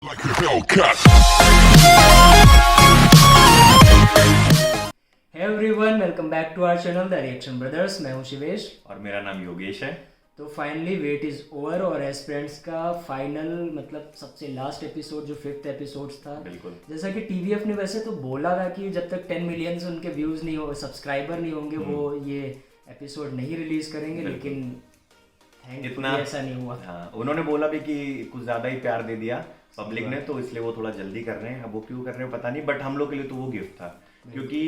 like a Hellcat. Hey everyone, welcome back to our channel the reaction brothers. मैं हूं शिवेश। और मेरा नाम योगेश है। तो फाइनली वेट इज ओवर और एस्पिरेंट्स का फाइनल मतलब सबसे लास्ट एपिसोड जो 5th एपिसोड था, बिल्कुल। जैसा कि टीवीएफ ने वैसे तो बोला था कि जब तक 10 मिलियन उनके व्यूज नहीं हो, सब्सक्राइबर नहीं होंगे, वो ये एपिसोड नहीं रिलीज करेंगे, लेकिन इतना ऐसा नहीं हुआ। हाँ, उन्होंने बोला भी कि कुछ ज्यादा ही प्यार दे दिया पब्लिक ने, तो इसलिए वो थोड़ा जल्दी कर रहे हैं। अब वो क्यों कर रहे हैं पता नहीं, बट हम लोग के लिए तो वो गिफ्ट था, क्योंकि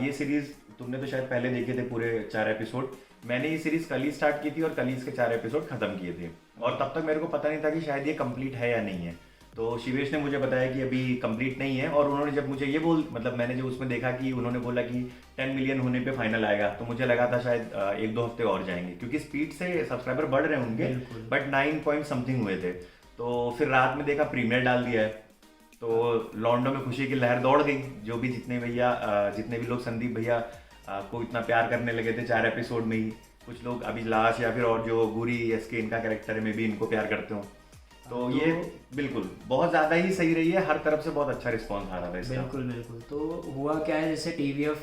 ये सीरीज तुमने तो शायद पहले देखे थे पूरे 4 एपिसोड। मैंने ये सीरीज कल ही स्टार्ट की थी और कल ही इसके 4 एपिसोड खत्म किए थे, और तब तक मेरे को पता नहीं था कि शायद ये कंप्लीट है या नहीं है। तो शिवेश ने मुझे बताया कि अभी कंप्लीट नहीं है, और उन्होंने जब मुझे ये मतलब मैंने जब उसमें देखा कि उन्होंने बोला कि 10 मिलियन होने पे फाइनल आएगा, तो मुझे लगा था शायद 1-2 हफ्ते और जाएंगे, क्योंकि स्पीड से सब्सक्राइबर बढ़ रहे होंगे, बट 9 पॉइंट समथिंग हुए थे। तो फिर रात में देखा प्रीमियर डाल दिया है, तो लॉन्डो में खुशी की लहर दौड़ गई। जो भी जितने भी लोग संदीप भैया को इतना प्यार करने लगे थे 4 एपिसोड में ही, कुछ लोग अभिलाष या फिर और जो गुरी एसके इनका कैरेक्टर है में भी इनको प्यार करते हो, तो ये बिल्कुल बहुत ज्यादा ही सही रही है। हर तरफ से बहुत अच्छा रिस्पांस आ रहा था इसका। बिल्कुल बिल्कुल। तो हुआ क्या है, जैसे टीवीएफ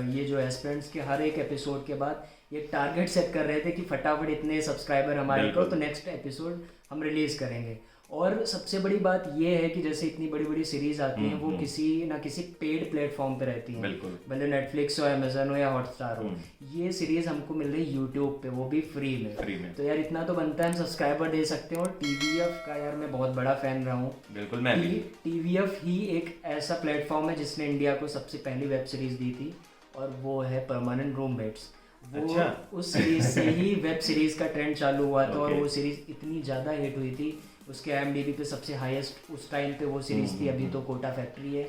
ये जो एस्पिरेंट्स के हर एक एपिसोड के बाद ये टारगेट सेट कर रहे थे कि फटाफट इतने सब्सक्राइबर हमारे को, तो नेक्स्ट एपिसोड हम रिलीज करेंगे। और सबसे बड़ी बात ये है कि जैसे इतनी बड़ी बड़ी सीरीज आती हैं, वो किसी ना किसी पेड प्लेटफॉर्म पे रहती हैं, भले नेटफ्लिक्स हो, अमेजन हो या हॉटस्टार हो। ये सीरीज हमको मिल रही है यूट्यूब पे, वो भी फ्री में। तो यार इतना तो बनता है, हम सब्सक्राइबर दे सकते हैं। और टीवीएफ का यार मैं बहुत बड़ा फैन रहा हूँ। बिल्कुल, मैं भी। टीवीएफ ही एक ऐसा प्लेटफॉर्म है जिसने इंडिया को सबसे पहली वेब सीरीज दी थी, और वो है परमानेंट रूममेट्स। वो उस सीरीज से ही वेब सीरीज का ट्रेंड चालू हुआ था, और वो सीरीज इतनी ज़्यादा हिट हुई थी। उसके IMDb पे सबसे हाईएस्ट उस टाइम पे वो सीरीज थी, अभी तो कोटा फैक्ट्री है।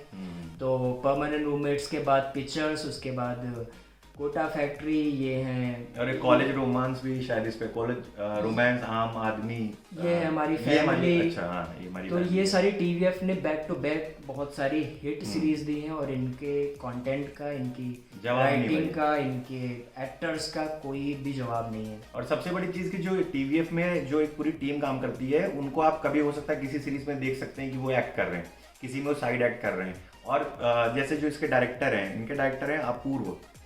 तो परमानेंट रूममेट्स के बाद पिक्चर्स, उसके बाद कोटा फैक्ट्री, ये हैं। और एक कॉलेज रोमांस भी शायद इस पे, कॉलेज रोमांस, आम आदमी, ये है हमारी फैमिली। अच्छा, हाँ, ये हमारी तो ये सारी टीवीएफ ने बैक टू बैक बहुत सारी हिट सीरीज दी हैं, और इनके कंटेंट का, इनकी राइटिंग का, इनके एक्टर्स का कोई भी जवाब नहीं है। और सबसे बड़ी चीज की जो टीवीएफ में जो एक पूरी टीम काम करती है, उनको आप कभी हो सकता है किसी सीरीज में देख सकते हैं कि वो एक्ट कर रहे हैं, किसी में वो साइड एक्ट कर रहे हैं। और जैसे जो इसके डायरेक्टर हैं, इनके डायरेक्टर हैं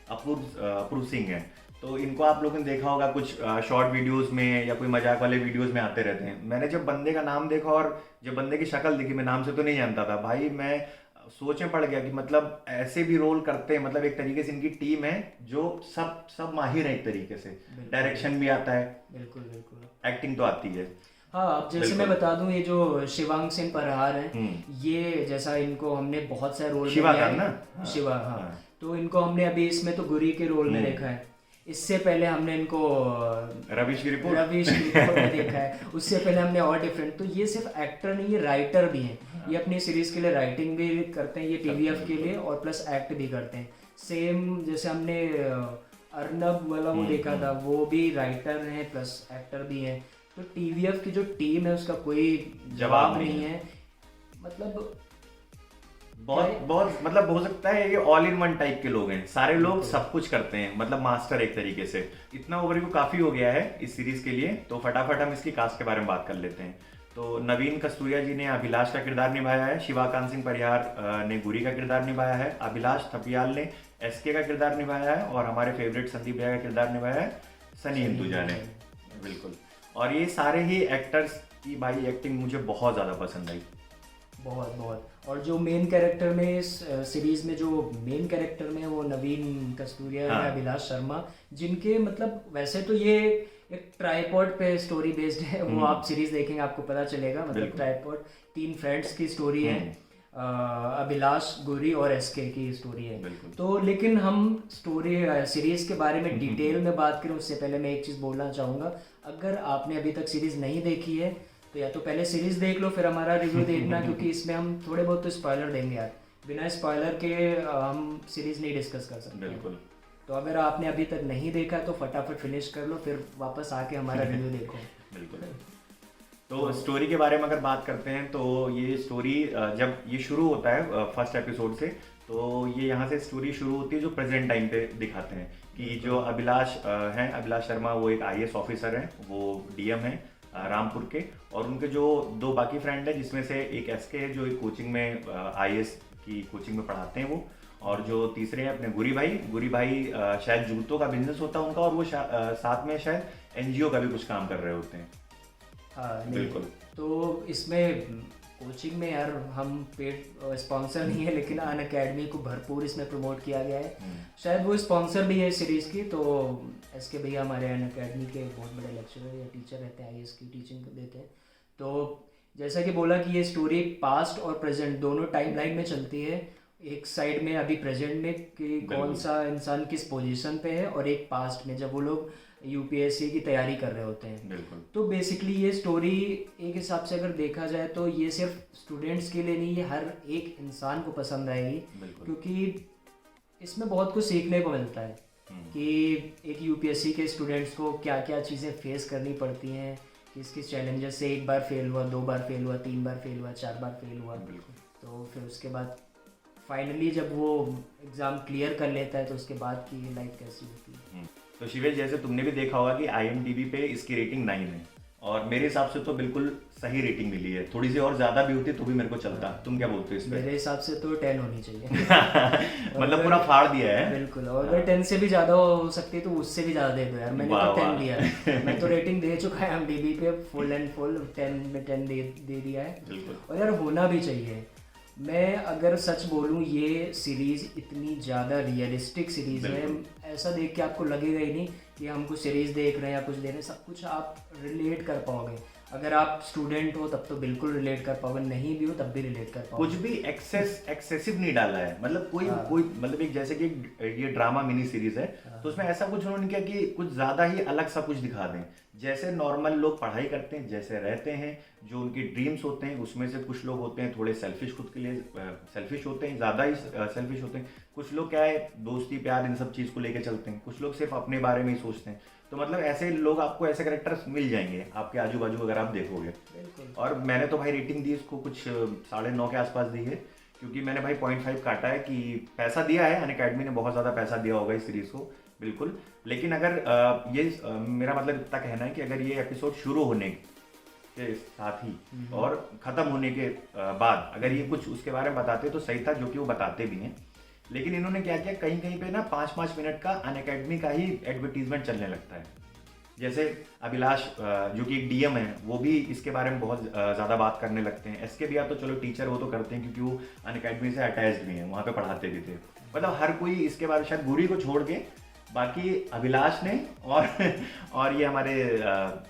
अपूर्व सिंह हैं। तो इनको आप लोगों ने देखा होगा कुछ शॉर्ट वीडियोस में या कोई मजाक वाले वीडियोस में आते रहते हैं। मैंने जब बंदे का नाम देखा और जब बंदे की शक्ल देखी, मैं नाम से तो नहीं जानता था भाई, मैं सोच में पड़ गया कि मतलब ऐसे भी रोल करते हैं। मतलब एक तरीके से इनकी टीम है जो सब माहिर है एक तरीके से। डायरेक्शन भी आता है, बिल्कुल, एक्टिंग तो आती है। हाँ, अब जैसे मैं बता दूं, ये जो शिवांग सिंह परहार हैं, ये जैसा इनको हमने बहुत सारे रोल में शिवा लिया का है। ना? शिवा, हाँ। तो इनको हमने अभी इसमें तो गुरी के रोल में देखा है। इससे पहले हमने इनको रवीश की रिपोर्ट में देखा है। उससे पहले हमने और डिफरेंट। तो ये सिर्फ एक्टर नहीं, ये राइटर भी हैं। ये अपनी सीरीज के लिए राइटिंग भी करते हैं, ये टीवीएफ के लिए, और प्लस एक्ट भी करते हैं। सेम जैसे हमने अर्नब वाला वो देखा था, वो भी राइटर हैं प्लस एक्टर भी हैं। तो टीवीएफ की जो टीम है उसका कोई जवाब नहीं है। मतलब बहुत मतलब हो सकता है ये ऑल इन वन टाइप के लोग हैं, सारे लोग सब कुछ करते हैं, मतलब मास्टर एक तरीके से। इतना ओवरव्यू काफी हो गया है इस सीरीज के लिए, तो फटाफट हम इसकी कास्ट के बारे में बात कर लेते हैं। तो नवीन कस्तूरिया जी ने अभिलाष का किरदार निभाया है, शिवाकांत सिंह परिहार ने गुरी का किरदार निभाया है, अभिलाष थपियाल ने एसके का किरदार निभाया है, और हमारे फेवरेट संदीप भैया का किरदार निभाया है सनी हिंदुजा ने। बिल्कुल। और ये सारे ही एक्टर्स की भाई एक्टिंग मुझे बहुत ज़्यादा पसंद आई, बहुत। और जो मेन कैरेक्टर में इस सीरीज में जो मेन कैरेक्टर में वो नवीन कस्तूरिया है, अभिलाष शर्मा, जिनके मतलब वैसे तो ये एक ट्राइपॉड पे स्टोरी बेस्ड है। वो आप सीरीज देखेंगे आपको पता चलेगा। मतलब ट्राइपॉड 3 फ्रेंड्स की स्टोरी है, अभिलाष, गुरी और एसके की स्टोरी है। तो लेकिन हम स्टोरी सीरीज के बारे में डिटेल में बात करें उससे पहले मैं एक चीज़ बोलना चाहूँगा। अगर आपने अभी तक सीरीज नहीं देखी है तो या तो पहले सीरीज देख लो, फिर हमारा रिव्यू देखना, क्योंकि इसमें हम थोड़े बहुत तो स्पॉइलर देंगे यार। बिना स्पॉइलर के हम सीरीज नहीं डिस्कस कर सकते। बिल्कुल। तो अगर आपने अभी तक नहीं देखा तो फटाफट फिनिश कर लो, फिर वापस आके हमारा रिव्यू देखो। बिल्कुल। तो स्टोरी के बारे में अगर बात करते हैं, तो ये स्टोरी जब ये शुरू होता है फर्स्ट एपिसोड से, तो ये यहाँ से स्टोरी शुरू होती है जो प्रेजेंट टाइम पे दिखाते हैं कि जो अभिलाष हैं, अभिलाष शर्मा, वो एक IAS ऑफिसर हैं, वो DM हैं रामपुर के, और उनके जो 2 बाकी फ्रेंड है जिसमें से एक एसके है जो एक कोचिंग में आईएएस की कोचिंग में पढ़ाते हैं वो, और जो तीसरे हैं अपने गुरी भाई शायद जूतों का बिजनेस होता है उनका, और वो साथ में शायद एनजीओ का भी कुछ काम कर रहे होते हैं। हाँ बिल्कुल। तो इसमें कोचिंग में यार हम पेड स्पॉन्सर नहीं है, लेकिन अन अकेडमी को भरपूर इसमें प्रमोट किया गया है। शायद वो स्पॉन्सर भी है इस सीरीज़ की। तो एसके भैया हमारे अन अकेडमी के बहुत बड़े लेक्चरर या टीचर रहते हैं, आईएएस की टीचिंग देते हैं। तो जैसा कि बोला कि ये स्टोरी पास्ट और प्रेजेंट दोनों टाइमलाइन में चलती है। एक साइड में अभी प्रेजेंट में कि कौन सा इंसान किस पोजीशन पे है, और एक पास्ट में जब वो लोग यूपीएससी की तैयारी कर रहे होते हैं। बिल्कुल। तो बेसिकली ये स्टोरी एक हिसाब से अगर देखा जाए तो ये सिर्फ स्टूडेंट्स के लिए नहीं, ये हर एक इंसान को पसंद आएगी, क्योंकि इसमें बहुत कुछ सीखने को मिलता है कि एक यूपीएससी के स्टूडेंट्स को क्या क्या चीज़ें फेस करनी पड़ती हैं, किस किस चैलेंजेस से 1 बार फेल हुआ, 2 बार फेल हुआ, 3 बार फेल हुआ, 4 बार फेल हुआ। तो फिर उसके बाद फाइनली जब वो एग्ज़ाम क्लियर कर लेता है तो उसके बाद की लाइफ कैसी होती है। तो शिवेश, जैसे तुमने भी देखा होगा कि IMDb पे इसकी रेटिंग 9 है, और मेरे हिसाब से तो बिल्कुल सही रेटिंग मिली है। थोड़ी सी और ज्यादा भी होती तो भी मेरे को चलता। तुम क्या बोलते हो इस पे? मेरे हिसाब से तो 10 होनी चाहिए। मतलब पूरा फाड़ दिया है। बिल्कुल। और अगर 10 से भी ज्यादा हो सकती है तो उससे भी ज्यादा दे दो यार। मैंने तो 10 दिया है। मैं तो रेटिंग दे चुका है IMDb पे, फुल एंड फुल 10 में 10 दे दिया है। और यार होना भी चाहिए। मैं अगर सच बोलूं, ये सीरीज़ इतनी ज़्यादा रियलिस्टिक सीरीज़ है, ऐसा देख के आपको लगेगा ही नहीं कि हम कुछ सीरीज़ देख रहे हैं या कुछ देख रहे हैं। सब कुछ आप रिलेट कर पाओगे। अगर आप स्टूडेंट हो तब तो बिल्कुल रिलेट कर पाओगे, नहीं भी हो तब भी रिलेट कर पाओगे। कुछ भी एक्सेसिव नहीं डाला है। मतलब कोई मतलब एक जैसे कि ये ड्रामा मिनी सीरीज है, तो उसमें ऐसा कुछ उन्होंने किया कि कुछ ज्यादा ही अलग सा कुछ दिखा दें। जैसे नॉर्मल लोग पढ़ाई करते हैं, जैसे रहते हैं, जो उनके ड्रीम्स होते हैं, उसमें से कुछ लोग होते हैं थोड़े सेल्फिश, खुद के लिए सेल्फिश होते हैं, ज़्यादा ही सेल्फिश होते हैं। कुछ लोग क्या है, दोस्ती प्यार इन सब चीज़ को लेकर चलते हैं। कुछ लोग सिर्फ अपने बारे में ही सोचते हैं। तो मतलब ऐसे लोग, आपको ऐसे कैरेक्टर्स मिल जाएंगे आपके आजू बाजू अगर आप देखोगे। और मैंने तो भाई रेटिंग दी इसको कुछ 9.5 के आसपास दी है, क्योंकि मैंने भाई 0.5 काटा है कि पैसा दिया है। अनअकैडमी ने बहुत ज़्यादा पैसा दिया होगा इस सीरीज़ को, बिल्कुल। लेकिन अगर मेरा मतलब इतना कहना है कि अगर ये एपिसोड शुरू होने के साथ ही और ख़त्म होने के बाद अगर ये कुछ उसके बारे में बताते तो सही था, जो कि वो बताते भी हैं। लेकिन इन्होंने क्या किया, कहीं कहीं पे ना 5-5 मिनट का अनअकैडमी का ही एडवर्टीजमेंट चलने लगता है। जैसे अभिलाष जो कि एक डीएम है, वो भी इसके बारे में बहुत ज़्यादा बात करने लगते हैं। एसके भी तो चलो टीचर वो तो करते हैं, क्योंकि वो अनअकैडमी से अटैच्ड भी हैं, वहाँ पे पढ़ाते भी थे। मतलब हर कोई इसके बारे में, शायद गुरी को छोड़ के बाकी अभिलाष ने और ये हमारे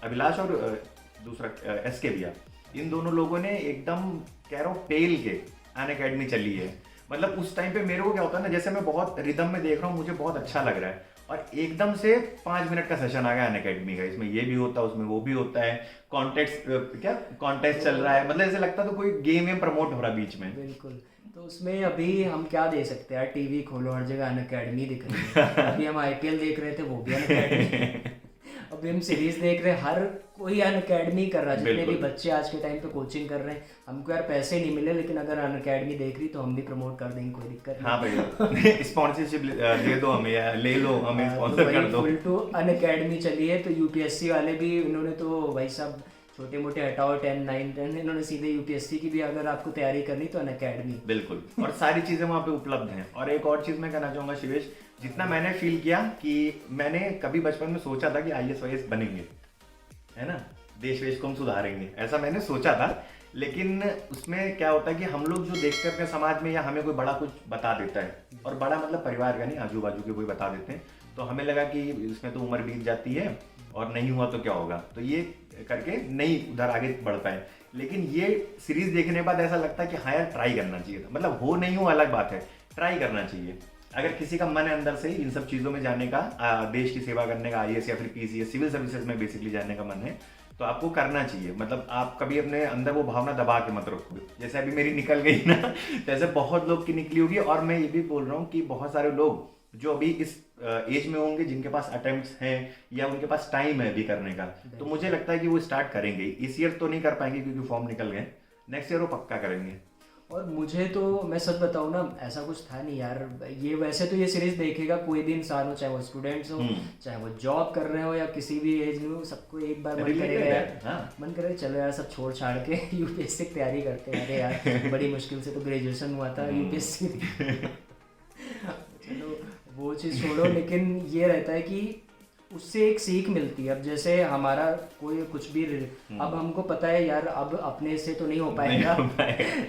अभिलाष और दूसरा एसके भैया, इन दोनों लोगों ने एकदम कह रहा हूँ पेल के अनअकैडमी चली है। मतलब उस टाइम पे मेरे को क्या होता है ना, जैसे मैं बहुत रिदम में देख रहा हूँ, मुझे बहुत अच्छा लग रहा है, और एकदम से 5 मिनट का सेशन आ गया अनअकैडमी का। इसमें ये भी होता है, उसमें वो भी होता है, कॉन्टेस्ट चल रहा है। मतलब ऐसे लगता तो कोई गेम में प्रमोट हो रहा है बीच में। बिल्कुल। तो उसमें अभी हम क्या दे सकते हैं यार, टीवी खोलो हर जगह अनअकैडमी दिख रही है। अभी हम IPL देख रहे थे, वो भी अनअकैडमी। अभी हम सीरीज देख रहे हैं, हर कोई अनअकैडमी कर रहा है। जितने भी बच्चे आज के टाइम पे कोचिंग कर रहे हैं, हमको यार पैसे नहीं मिले, लेकिन अगर अनअकैडमी देख रही तो हम भी प्रमोट कर देंगे, कोई दिक्कत नहीं। हाँ भाई, स्पॉन्सरशिप दे दो हमें, या ले लो, हमें स्पॉन्सर कर दो। फुल टू अनअकैडमी चली है। तो यूपीएससी वाले भी, उन्होंने तो भाई साहब छोटे मोटे हटाओ 10, 9, 10, इन्होंने सीधे यूपीएससी की भी अगर आपको तैयारी करनी तो अनअकैडमी। बिल्कुल। और सारी चीजें वहाँ पे उपलब्ध हैं। और एक और चीज मैं कहना चाहूंगा शिवेश, जितना मैंने फील किया कि मैंने कभी बचपन में सोचा था कि IAS बनेंगे, है ना, देश वेश को हम सुधारेंगे, ऐसा मैंने सोचा था। लेकिन उसमें क्या होता है कि हम लोग जो देखते हैं अपने समाज में, या हमें कोई बड़ा कुछ बता देता है, और बड़ा मतलब परिवार का नहीं, आजू बाजू के कोई बता देते हैं, तो हमें लगा कि इसमें तो उम्र बीत जाती है और नहीं हुआ तो क्या होगा, तो ये करके नहीं उधर आगे बढ़ पाए। लेकिन ये सीरीज देखने के बाद ऐसा लगता है कि हाँ यार, ट्राई करना चाहिए था। मतलब हो नहीं हो अलग बात है, ट्राई करना चाहिए। अगर किसी का मन है अंदर से इन सब चीज़ों में जाने का, देश की सेवा करने का, IAS या फिर PCS सिविल सर्विसेज में बेसिकली जाने का मन है, तो आपको करना चाहिए। मतलब आप कभी अपने अंदर वो भावना दबा के मत रखो। जैसे अभी मेरी निकल गई ना, जैसे बहुत लोग की निकली होगी। और मैं ये भी बोल रहा हूँ कि बहुत सारे लोग जो अभी इस एज में होंगे, जिनके पास अटेम्प्ट्स हैं या उनके पास टाइम है अभी करने का, तो मुझे लगता है कि वो स्टार्ट करेंगे। इस ईयर तो नहीं कर पाएंगे क्योंकि फॉर्म निकल गए, नेक्स्ट ईयर वो पक्का करेंगे। और मुझे तो मैं सच बताऊँ ना, ऐसा कुछ था नहीं यार। ये वैसे तो ये सीरीज देखेगा कोई भी इंसान हो, चाहे वो स्टूडेंट्स हो, चाहे वो जॉब कर रहे हो या किसी भी एज में हो, सबको एक बार मन करेगा यार, मन करेगा चलो यार सब छोड़ छाड़ के यूपीएससी की तैयारी करते हैं। अरे यार बड़ी मुश्किल से तो ग्रेजुएशन हुआ था, यूपीएससी चलो वो चीज़ छोड़ो। लेकिन ये रहता है कि उससे एक सीख मिलती है। अब जैसे हमारा कोई कुछ भी अब हमको पता है यार अब अपने से तो नहीं हो पाएगा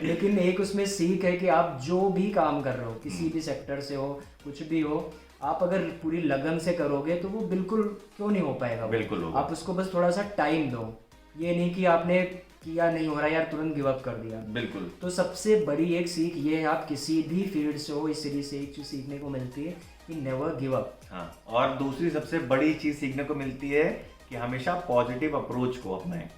लेकिन एक उसमें सीख है कि आप जो भी काम कर रहे हो, किसी भी सेक्टर से हो, कुछ भी हो, आप अगर पूरी लगन से करोगे तो वो बिल्कुल क्यों नहीं हो पाएगा। बिल्कुल आप उसको बस थोड़ा सा टाइम दो। ये नहीं कि आपने किया नहीं हो रहा यार तुरंत गिव अप कर दिया। बिल्कुल। तो सबसे बड़ी एक सीख ये है, आप किसी भी फील्ड से हो, इस सीरीज से एक चीज सीखने को मिलती है कि नेवर गिव अप। हाँ, और दूसरी सबसे बड़ी चीज सीखने को मिलती है कि हमेशा पॉजिटिव अप्रोच को अपनाएं,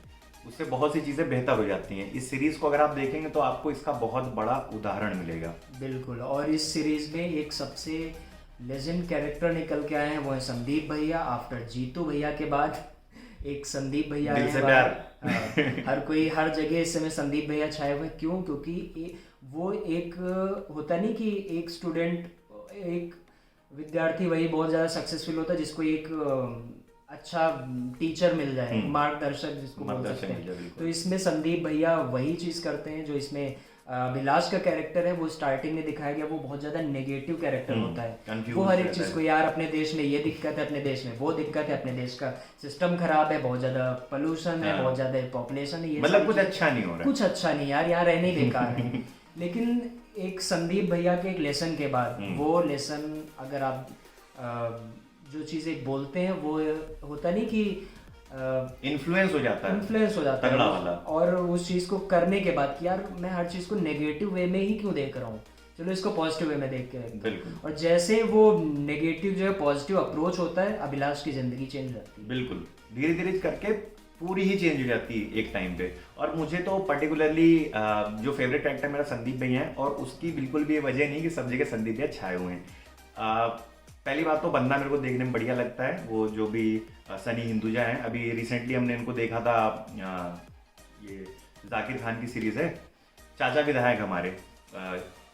उससे बहुत सी चीजें बेहतर हो जाती हैं। इस सीरीज को अगर आप देखेंगे तो आपको इसका बहुत बड़ा उदाहरण मिलेगा। बिल्कुल। और इस सीरीज में एक सबसे लेजेंड कैरेक्टर निकल के आए हैं, वो है संदीप भैया। आफ्टर जीतू भैया के बाद एक संदीप भैया दिल से प्यार। हर कोई हर जगह इस समय संदीप भैया छाए हुए। क्यों? क्योंकि वो एक होता नहीं कि एक स्टूडेंट, एक विद्यार्थी वही बहुत ज़्यादा सक्सेसफुल होता है जिसको एक अच्छा टीचर मिल जाए, मार्गदर्शक जिसको बोल सकते हैं। तो इसमें संदीप भैया वही चीज़ करते हैं जो इसमें अभिलाष का कैरेक्टर है, वो स्टार्टिंग में दिखाया गया, वो बहुत ज़्यादा नेगेटिव कैरेक्टर होता है। वो हर एक चीज़ को यार अपने देश में ये दिक्कत है, अपने देश में वो दिक्कत है, अपने देश का सिस्टम खराब है, बहुत ज़्यादा पोल्यूशन है, बहुत ज़्यादा पॉपुलेशन है, ये मतलब कुछ अच्छा नहीं हो रहा है, कुछ अच्छा नहीं यार, यहाँ रहने ही बेकार है। लेकिन एक संदीप भैया के एक लेसन के बाद, वो लेसन अगर आप जो चीज़ एक बोलते हैं वो होता नहीं कि इन्फ्लुएंस हो जाता है तगड़ा वाला। और उस चीज़ को करने के बाद कि यार मैं हर चीज़ को नेगेटिव वे में ही क्यों देख रहा हूँ, चलो इसको पॉजिटिव वे में देख के। बिल्कुल। और जैसे वो नेगेटिव जो है पॉजिटिव अप्रोच होता है, अभिलाष की जिंदगी चेंज हो जाती है। बिल्कुल, धीरे धीरे करके पूरी ही चेंज हो जाती है एक टाइम पे। और मुझे तो पर्टिकुलरली जो फेवरेट कैरेक्टर मेरा संदीप भैया है, और उसकी बिल्कुल भी ये वजह नहीं कि सब जगह संदीप भैया छाए हुए हैं। पहली बात तो बंदा मेरे को देखने में बढ़िया लगता है, वो जो भी सनी हिंदुजा है। अभी रिसेंटली हमने इनको देखा था, ये जाकिर खान की सीरीज है चाचा विधायक हमारे,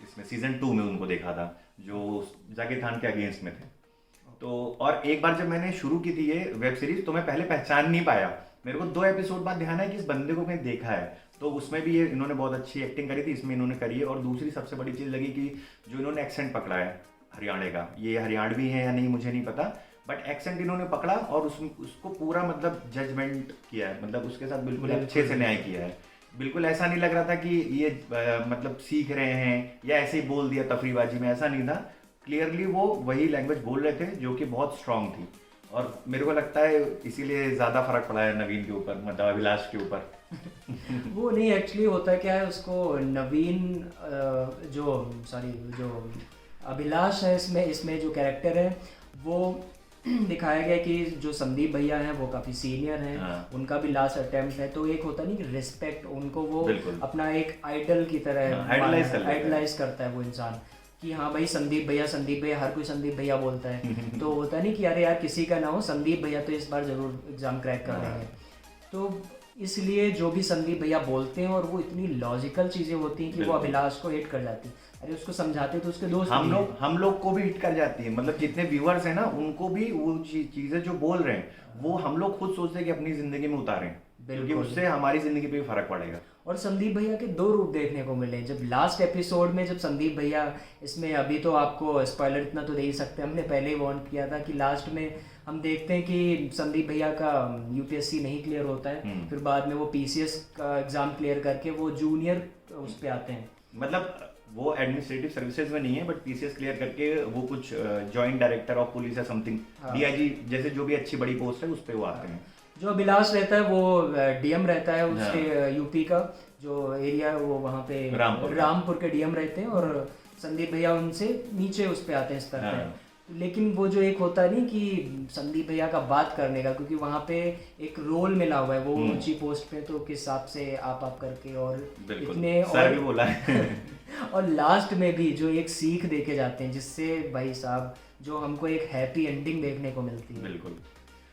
इसमें सीजन 2 में उनको देखा था, जो जाकिर खान के अगेंस्ट में थे। तो और एक बार जब मैंने शुरू की थी ये वेब सीरीज, तो मैं पहले पहचान नहीं पाया, मेरे को 2 एपिसोड बाद ध्यान है कि इस बंदे को मैंने देखा है। तो उसमें भी ये इन्होंने बहुत अच्छी एक्टिंग करी थी, इसमें इन्होंने करी है। और दूसरी सबसे बड़ी चीज़ लगी कि जो इन्होंने एक्सेंट पकड़ा है हरियाणा का, ये हरियाणवी है या नहीं मुझे नहीं पता, बट एक्सेंट इन्होंने पकड़ा और उसको पूरा मतलब जजमेंट किया है, मतलब उसके साथ बिल्कुल अच्छे से न्याय किया है। बिल्कुल ऐसा नहीं लग रहा था कि ये मतलब सीख रहे हैं या ऐसे ही बोल दिया तफरीबाजी में, ऐसा नहीं था। क्लियरली वो वही लैंग्वेज बोल रहे थे जो कि बहुत स्ट्रांग थी। और मेरे को लगता है इसीलिए ज़्यादा फर्क पड़ा है नवीन के ऊपर, मतलब अभिलाष के ऊपर। वो नहीं, एक्चुअली होता क्या है, उसको नवीन जो अभिलाष है इसमें जो कैरेक्टर है वो दिखाया गया कि जो संदीप भैया हैं वो काफ़ी सीनियर हैं। हाँ। उनका भी लास्ट अटेम्प्ट है, तो एक होता नहीं कि रिस्पेक्ट, उनको वो अपना एक आइडल की तरह आइडलाइज करता है वो इंसान कि हाँ भाई संदीप भैया, हर कोई संदीप भैया बोलता है। तो होता नहीं कि अरे यार किसी का ना हो, संदीप भैया तो इस बार जरूर एग्जाम क्रैक कर देंगे। तो इसलिए जो भी संदीप भैया बोलते हैं, और वो इतनी लॉजिकल चीज़ें होती हैं कि वो अभिलाष को हिट कर जाती है। अरे उसको समझाते तो उसके दोस्त हम लोग को भी हिट कर जाती है, मतलब जितने व्यूअर्स हैं ना उनको भी वो चीज़ें जो बोल रहे हैं वो हम लोग खुद सोचते हैं कि अपनी ज़िंदगी में उतारें, क्योंकि उससे हमारी ज़िंदगी पे भी फर्क पड़ेगा। और संदीप भैया के 2 रूप देखने को मिले। जब लास्ट एपिसोड में जब संदीप भैया इसमें, अभी तो आपको स्पॉइलर इतना तो दे ही सकते हैं, हमने पहले ही वार्न किया था कि लास्ट में हम देखते हैं कि संदीप भैया का यूपीएससी नहीं क्लियर होता है, फिर बाद में वो पीसीएस का एग्जाम क्लियर करके वो जूनियर उस पर आते हैं, मतलब वो एडमिनिस्ट्रेटिव सर्विसेज में नहीं है बट पीसीएस क्लियर करके वो कुछ जॉइंट डायरेक्टर ऑफ पुलिस या समथिंग, डीआईजी जैसे जो भी अच्छी बड़ी पोस्ट है उस पर वो आते हैं। जो अभिलाष रहता है वो डीएम रहता है उसके यूपी का जो एरिया है, वो वहाँ पे रामपुर के डीएम रहते हैं, और संदीप भैया उनसे नीचे उस पे आते हैं स्तर पे। लेकिन वो जो एक होता है नहीं कि संदीप भैया का बात करने का, क्योंकि वहाँ पे एक रोल मिला हुआ है, वो ऊंची पोस्ट पे, तो किस हिसाब से आप करके और इतने सर भी बोला है। और लास्ट में भी जो एक सीख देके जाते हैं, जिससे भाई साहब जो हमको एक हैप्पी एंडिंग देखने को मिलती है। बिल्कुल।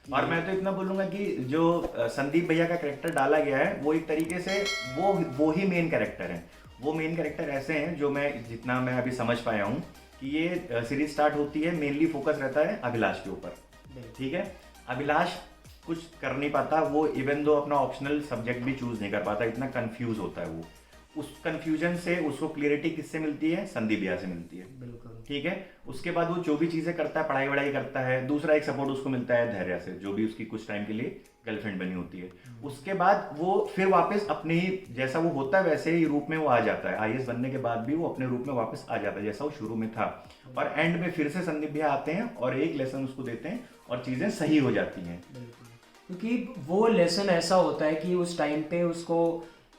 और मैं तो इतना बोलूंगा कि जो संदीप भैया का कैरेक्टर डाला गया है वो एक तरीके से वो ही मेन कैरेक्टर है। वो मेन कैरेक्टर ऐसे हैं जो जितना मैं अभी समझ पाया हूँ कि ये सीरीज स्टार्ट होती है, मेनली फोकस रहता है अभिलाष के ऊपर, ठीक है। अभिलाष कुछ कर नहीं पाता, वो इवन दो अपना ऑप्शनल सब्जेक्ट भी चूज नहीं कर पाता, इतना कंफ्यूज होता है वो। उस कंफ्यूजन से उसको क्लियरिटी किससे मिलती है? संदीप भैया से मिलती है, बिल्कुल, ठीक है। उसके बाद वो जो भी चीजें करता है, पढ़ाई वढ़ाई करता है, दूसरा एक सपोर्ट उसको मिलता है धैर्य से, जो भी उसकी कुछ टाइम के लिए गर्लफ्रेंड बनी होती है। उसके बाद वो फिर वापस अपने ही जैसा वो होता है वैसे ही रूप में वो आ जाता है, आईएएस बनने के बाद भी वो अपने रूप में वापस आ जाता है जैसा वो शुरू में था। और एंड में फिर से संदीप भैया आते हैं और एक लेसन उसको देते हैं और चीजें सही हो जाती हैं। क्योंकि वो लेसन ऐसा होता है कि उस टाइम पे उसको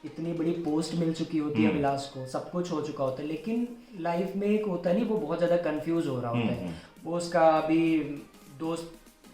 इतनी बड़ी पोस्ट मिल चुकी होती है अभिलाष को, सब कुछ हो चुका होता है, लेकिन लाइफ में एक होता नहीं, वो बहुत ज़्यादा कंफ्यूज हो रहा होता है। वो उसका अभी दोस्त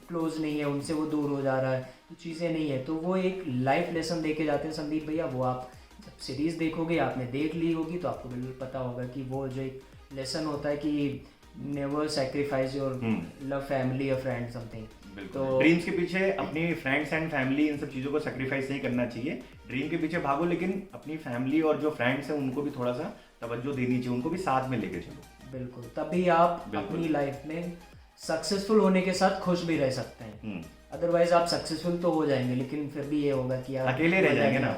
क्लोज नहीं है, उनसे वो दूर हो जा रहा है, तो चीज़ें नहीं है, तो वो एक लाइफ लेसन दे के जाते हैं संदीप भैया। वो आप जब सीरीज़ देखोगे, आपने देख ली होगी तो आपको बिल्कुल पता होगा कि वो जो एक लेसन होता है कि never sacrifice your love family और फ्रेंड समथिंग। तो ड्रीम्स के पीछे अपनी फ्रेंड्स एंड फैमिली इन सब चीज़ों को सैक्रिफाइस नहीं करना चाहिए। ड्रीम के पीछे भागो, लेकिन अपनी फैमिली और जो फ्रेंड्स हैं उनको भी थोड़ा सा तवज्जो देनी चाहिए, उनको भी साथ में लेके चलो। बिल्कुल, तभी आप अपनी लाइफ में सक्सेसफुल होने के साथ खुश भी रह सकते हैं। अदरवाइज आप सक्सेसफुल तो हो जाएंगे, लेकिन फिर भी ये होगा कि आप अकेले रह जाएंगे ना।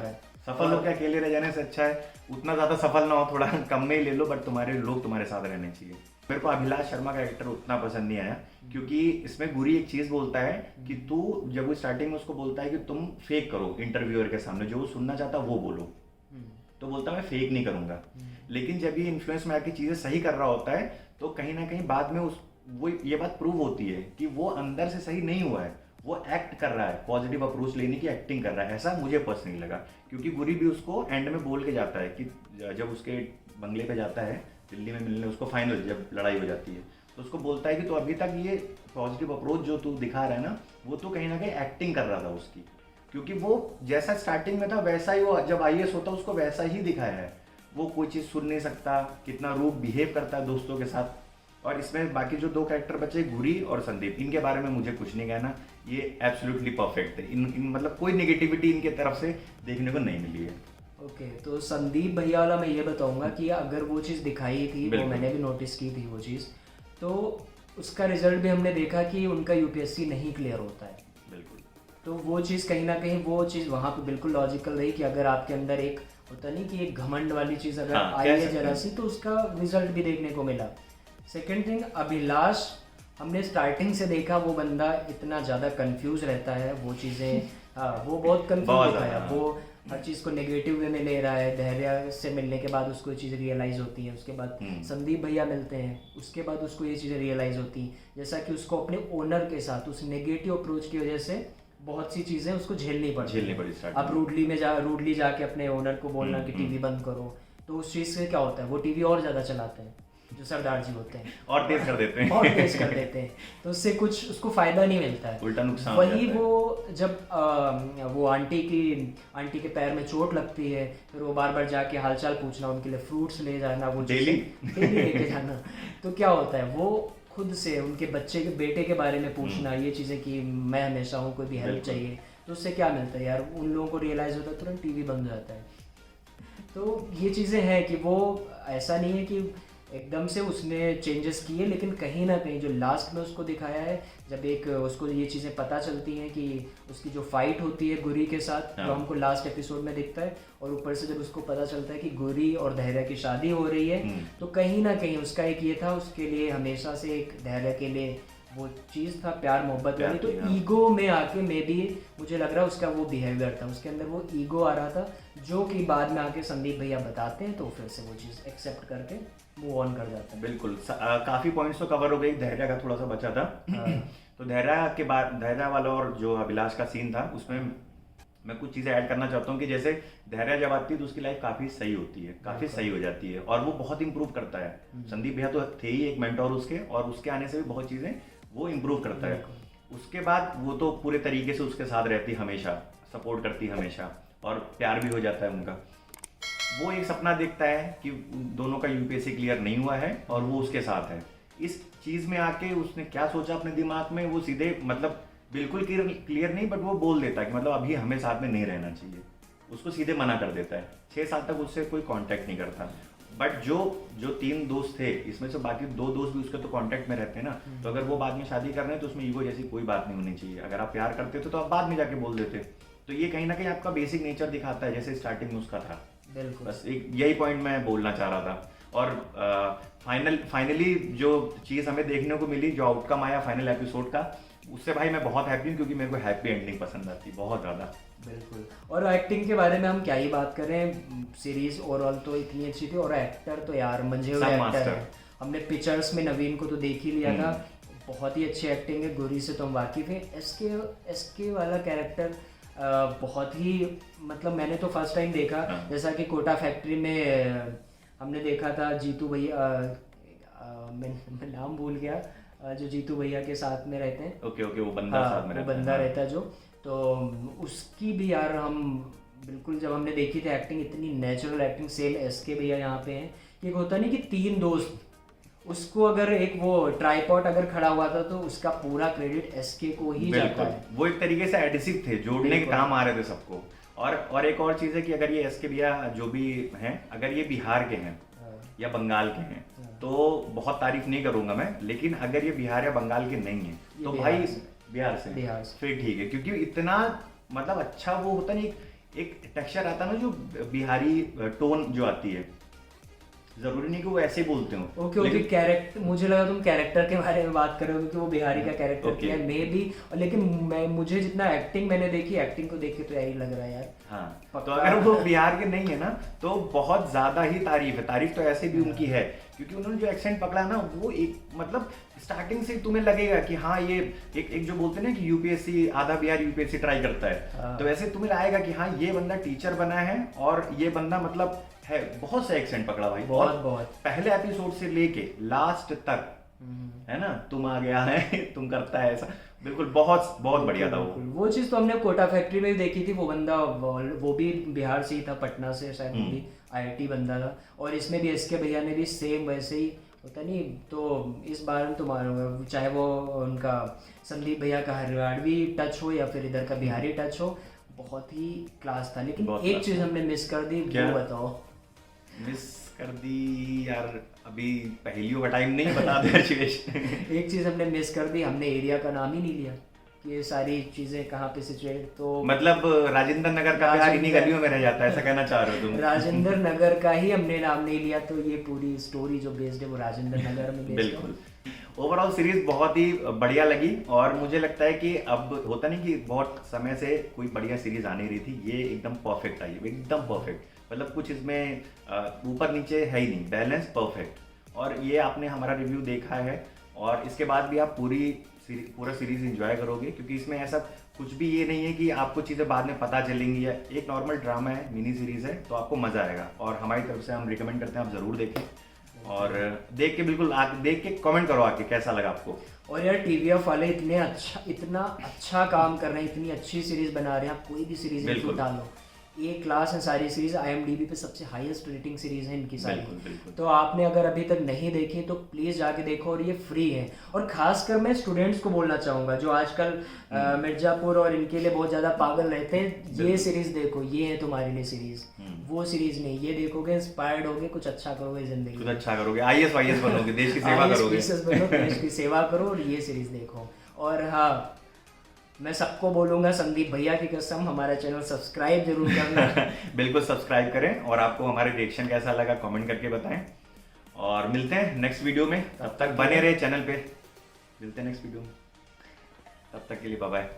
सफल होकर अकेले रह जाने से अच्छा है उतना ज्यादा सफल ना हो, थोड़ा कम में ही ले लो, बट तुम्हारे लोग तुम्हारे साथ रहने चाहिए। मेरे को अभिलाष शर्मा का कैरेक्टर उतना पसंद नहीं आया, क्योंकि इसमें गुरी एक चीज बोलता है कि तू, जब वो स्टार्टिंग में उसको बोलता है कि तुम फेक करो इंटरव्यूअर के सामने, जो वो सुनना चाहता वो बोलो, तो बोलता मैं फेक नहीं करूंगा। लेकिन जब ये इन्फ्लुएंस में आके चीजें सही कर रहा होता है, तो कहीं ना कहीं बाद में वो ये बात प्रूव होती है कि वो अंदर से सही नहीं हुआ है, वो एक्ट कर रहा है, पॉजिटिव अप्रोच लेने की एक्टिंग कर रहा है। ऐसा मुझे पर्सनली लगा, क्योंकि गुरी भी उसको एंड में बोल के जाता है कि जब उसके बंगले पे जाता है दिल्ली में मिलने, उसको फाइनल जब लड़ाई हो जाती है, तो उसको बोलता है कि तो अभी तक ये पॉजिटिव अप्रोच जो तू दिखा रहा है ना, वो तो कहीं ना कहीं एक्टिंग कर रहा था उसकी, क्योंकि वो जैसा स्टार्टिंग में था वैसा ही वो जब आईएएस होता उसको वैसा ही दिखाया है। वो कोई चीज़ सुन नहीं सकता, कितना रूड बिहेव करता है दोस्तों के साथ। और इसमें बाकी जो दो कैरेक्टर बचे, गुरी और संदीप, इनके बारे में मुझे कुछ नहीं कहना, ये एब्सोल्युटली परफेक्ट थे। इन मतलब कोई नेगेटिविटी इनके तरफ से देखने को नहीं मिली है। ओके, तो संदीप भैया वाला मैं ये बताऊंगा कि अगर वो चीज़ दिखाई थी, वो मैंने भी नोटिस की थी वो चीज़, तो उसका रिजल्ट भी हमने देखा कि उनका यूपीएससी नहीं क्लियर होता है। बिल्कुल, तो वो चीज़ कहीं ना कहीं वो चीज़ वहाँ पे बिल्कुल लॉजिकल रही कि अगर आपके अंदर एक होता नहीं कि एक घमंड वाली चीज़ अगर आई है जरा सी, तो उसका रिजल्ट भी देखने को मिला। सेकेंड थिंग, अभिलाष हमने स्टार्टिंग से देखा वो बंदा इतना ज़्यादा कंफ्यूज रहता है, वो चीज़ें वो बहुत कंफ्यूज दिखाया, वो हर चीज़ को नेगेटिव वे में ले रहा है। धैर्य से मिलने के बाद उसको ये चीज़ रियलाइज़ होती है, उसके बाद संदीप भैया मिलते हैं, उसके बाद उसको ये चीज़ें रियलाइज़ होती हैं, जैसा कि उसको अपने ओनर के साथ उस नेगेटिव अप्रोच की वजह से बहुत सी चीज़ें उसको झेलनी पड़ी। अब रूडली जाके अपने ओनर को बोलना कि टीवी बंद करो, तो उस चीज़ से क्या होता है, वो टीवी और ज़्यादा चलाते हैं जो सरदार जी होते हैं, और तेज कर देते हैं तो उससे कुछ उसको फायदा नहीं मिलता है, उल्टा नुकसान। वही वो जब वो आंटी के पैर में चोट लगती है, फिर वो बार बार जाके हालचाल पूछना, उनके लिए फ्रूट्स ले जाना, वो डेली लेके जाना, तो क्या होता है वो खुद से उनके बेटे के बारे में पूछना, ये चीज़ें कि मैं हमेशा हूँ, कोई भी हेल्प चाहिए, तो उससे क्या मिलता है यार, उन लोगों को रियलाइज़ होता है, तुरंत टीवी बंद हो जाता है। तो ये चीज़ें हैं कि वो ऐसा नहीं है कि एकदम से उसने चेंजेस किए, लेकिन कहीं ना कहीं जो लास्ट में उसको दिखाया है, जब एक उसको ये चीज़ें पता चलती हैं कि उसकी जो फाइट होती है गुरी के साथ, जो हमको लास्ट एपिसोड में दिखता है, और ऊपर से जब उसको पता चलता है कि गुरी और धैर्य की शादी हो रही है, तो कहीं ना कहीं उसका एक ये था, उसके लिए हमेशा से एक धैर्य के लिए वो चीज़ था प्यार मोहब्बत वाली, तो ईगो में आके मे भी मुझे लग रहा है उसका वो बिहेवियर था, उसके अंदर वो ईगो आ रहा था, जो कि बाद में आके संदीप भैया बताते हैं, तो फिर से वो चीज़ एक्सेप्ट करके मूव ऑन कर जाता है। बिल्कुल, काफ़ी पॉइंट्स तो कवर हो गई, धैर्य का थोड़ा सा बचा था। तो धैर्य के बाद धैर्य वाला और जो अभिलाष का सीन था, उसमें मैं कुछ चीज़ें ऐड करना चाहता हूँ कि जैसे धैर्य जब आती है तो उसकी लाइफ काफ़ी सही होती है, काफ़ी सही हो जाती है, और वो बहुत इंप्रूव करता है। संदीप भैया तो थे ही एक मेंटोर उसके, और उसके आने से भी बहुत चीज़ें वो इम्प्रूव करता है। उसके बाद वो तो पूरे तरीके से उसके साथ रहती हमेशा, सपोर्ट करती हमेशा, और प्यार भी हो जाता है उनका। वो एक सपना देखता है कि दोनों का यूपीएससी क्लियर नहीं हुआ है और वो उसके साथ है। इस चीज़ में आके उसने क्या सोचा अपने दिमाग में, वो सीधे मतलब बिल्कुल क्लियर नहीं, बट वो बोल देता है कि मतलब अभी हमें साथ में नहीं रहना चाहिए। उसको सीधे मना कर देता है, 6 साल तक उससे कोई कांटेक्ट नहीं करता। बट जो 3 दोस्त थे इसमें से बाकी 2 दोस्त भी उसके तो कांटेक्ट में रहते हैं ना, तो अगर वो बाद में शादी कर रहे हैं तो उसमें ईगो जैसी कोई बात नहीं होनी चाहिए। अगर आप प्यार करते थे तो आप बाद में जाके बोल देते। तो ये कहीं ना कहीं आपका बेसिक नेचर दिखाता है, जैसे स्टार्टिंग में उसका था। बिल्कुल, बस एक यही पॉइंट मैं बोलना चाह रहा था। और फाइनली जो चीज़ हमें देखने को मिली, जो आउटकम आया फाइनल एपिसोड का, उससे भाई मैं बहुत हैप्पी हूँ, क्योंकि मेरे को हैप्पी एंडिंग पसंद आती है बहुत ज़्यादा। बिल्कुल। और एक्टिंग के बारे में हम क्या ही बात करें, सीरीज ओवरऑल तो इतनी अच्छी थी, और एक्टर तो यार मंझे हुए एक्टर है। हमने पिक्चर्स में नवीन को तो देख ही लिया था, बहुत ही अच्छी एक्टिंग है। गोरी से तो हम वाकिफ है। एसके वाला कैरेक्टर बहुत ही, मतलब मैंने तो फर्स्ट टाइम देखा, जैसा कि कोटा फैक्ट्री में हमने देखा था जीतू भैया, मैं नाम भूल गया, जो जीतू भैया के साथ में रहते हैं। ओके वो बंदा साथ में रहता है जो, तो उसकी भी यार हम बिल्कुल, जब हमने देखी थी एक्टिंग, इतनी नेचुरल एक्टिंग, सेम एसके भैया यहाँ पे हैं। एक होता नहीं कि 3 दोस्त, उसको अगर एक वो ट्राइपॉड अगर खड़ा हुआ था तो उसका पूरा क्रेडिट एसके को ही जाता है। वो एक तरीके से एडिसिव थे, जोड़ने के काम आ रहे थे सबको। और एक और चीज़ है कि अगर ये एसके भैया जो भी हैं, अगर ये बिहार के हैं या बंगाल के हैं तो बहुत तारीफ नहीं करूंगा मैं, लेकिन अगर ये बिहार या बंगाल के नहीं है तो भाई बिहार से फिर ठीक है, क्योंकि इतना मतलब अच्छा वो होता नहीं, एक टेक्सचर आता ना, जो बिहारी टोन जो आती है, जरूरी नहीं कि वो ऐसे ही बोलते हो। ओके कैरेक्टर, मुझे लगा तुम कैरेक्टर के बारे में बात कर रहे हो कि वो बिहारी का कैरेक्टर किया है, मे भी, लेकिन मुझे जितना एक्टिंग मैंने देखी, एक्टिंग को देख के तो यही लग रहा है यार। हाँ, तो अगर वो बिहार के नहीं है ना तो बहुत ज्यादा ही तारीफ है। तारीफ तो ऐसे भी उनकी है, क्योंकि उन्होंने जो एक्सेंट पकड़ा ना, वो एक मतलब स्टार्टिंग से तुम्हें लगेगा कि हाँ ये एक जो बोलते हैं ना कि यूपीएससी, आधा बिहार यूपीएससी ट्राई करता है, तो वैसे तुम्हें आएगा कि हाँ ये बंदा टीचर बना है, और ये बंदा मतलब है, बहुत से एक्सेंट पकड़ा भाई, बहुत पहले एपिसोड से लेके लास्ट तक, है ना, तुम आ गया है, तुम करता है ऐसा, बिल्कुल बहुत बढ़िया था वो चीज तो हमने कोटा फैक्ट्री में भी देखी थी। वो बंदा वो भी बिहार से ही था, पटना से शायद, वो भी आईआईटी बंदा था। और इसमें भी एसके भैया ने भी सेम वैसे ही होता नहीं। तो इस बार तो मारूंगा, चाहे वो उनका संदीप भैया का हरियाणवी टच हो या फिर इधर का बिहारी टच हो, बहुत ही क्लास था। लेकिन एक चीज हमने मिस कर दी, वो बताओ। मिस कर दी यार, अभी पहेलियों का टाइम नहीं, बता दे अर्शिवेश। एक चीज हमने मिस कर दी, हमने एरिया का नाम ही नहीं लिया कि ये सारी चीजें कहाँ पे सिचुएट। तो मतलब राजेंद्र नगर का प्यार इन्हीं गलियों में रह जाता है, ऐसा कहना चाह रहे हो तुम? राजेंद्र नगर का ही हमने नाम नहीं लिया, तो ये पूरी स्टोरी जो बेस्ड है वो राजेंद्र नगर में बेस्ड है। बिल्कुल। ओवरऑल सीरीज बहुत ही बढ़िया लगी, और मुझे लगता है कि अब होता नहीं कि बहुत समय से कोई बढ़िया सीरीज आ नहीं रही थी, ये एकदम परफेक्ट आई, एकदम परफेक्ट। मतलब कुछ इसमें ऊपर नीचे है ही नहीं, बैलेंस परफेक्ट। और ये आपने हमारा रिव्यू देखा है, और इसके बाद भी आप पूरा सीरीज एंजॉय करोगे, क्योंकि इसमें ऐसा कुछ भी ये नहीं है कि आपको चीज़ें बाद में पता चलेंगी। या एक नॉर्मल ड्रामा है, मिनी सीरीज है, तो आपको मज़ा आएगा। और हमारी तरफ से हम रिकमेंड करते हैं आप ज़रूर देखें, और देख के बिल्कुल देख के कमेंट करो आके कैसा लगा आपको। और यार टीवीएफ वाले इतना अच्छा काम कर रहे हैं, इतनी अच्छी सीरीज बना रहे हैं। आप कोई भी सीरीज डालो, ये क्लास है सारी सीरीज। IMDb पे सबसे हाईएस्ट रेटिंग सीरीज है इनकी सारी। बिल्कुल। तो आपने अगर अभी तक नहीं देखी तो प्लीज जाके देखो, और ये फ्री है। और खासकर मैं स्टूडेंट्स को बोलना चाहूंगा जो आजकल मिर्जापुर और इनके लिए बहुत ज्यादा पागल रहते हैं, ये सीरीज देखो, ये है तुम्हारे लिए सीरीज। वो सीरीज नहीं, ये देखोगे इंस्पायर्ड होगे, कुछ अच्छा करोगे जिंदगी, कुछ अच्छा करोगे, IAS बनोगे, देश की सेवा करोगे, देश की सेवा करो, और ये सीरीज देखो। और हाँ, मैं सबको बोलूंगा, संदीप भैया की कसम, हमारा चैनल सब्सक्राइब जरूर करना। बिल्कुल सब्सक्राइब करें, और आपको हमारे रिएक्शन कैसा लगा कमेंट करके बताएं। और मिलते हैं नेक्स्ट वीडियो में, तब तक बने रहे चैनल पे, मिलते हैं नेक्स्ट वीडियो में, तब तक के लिए बाय बाय।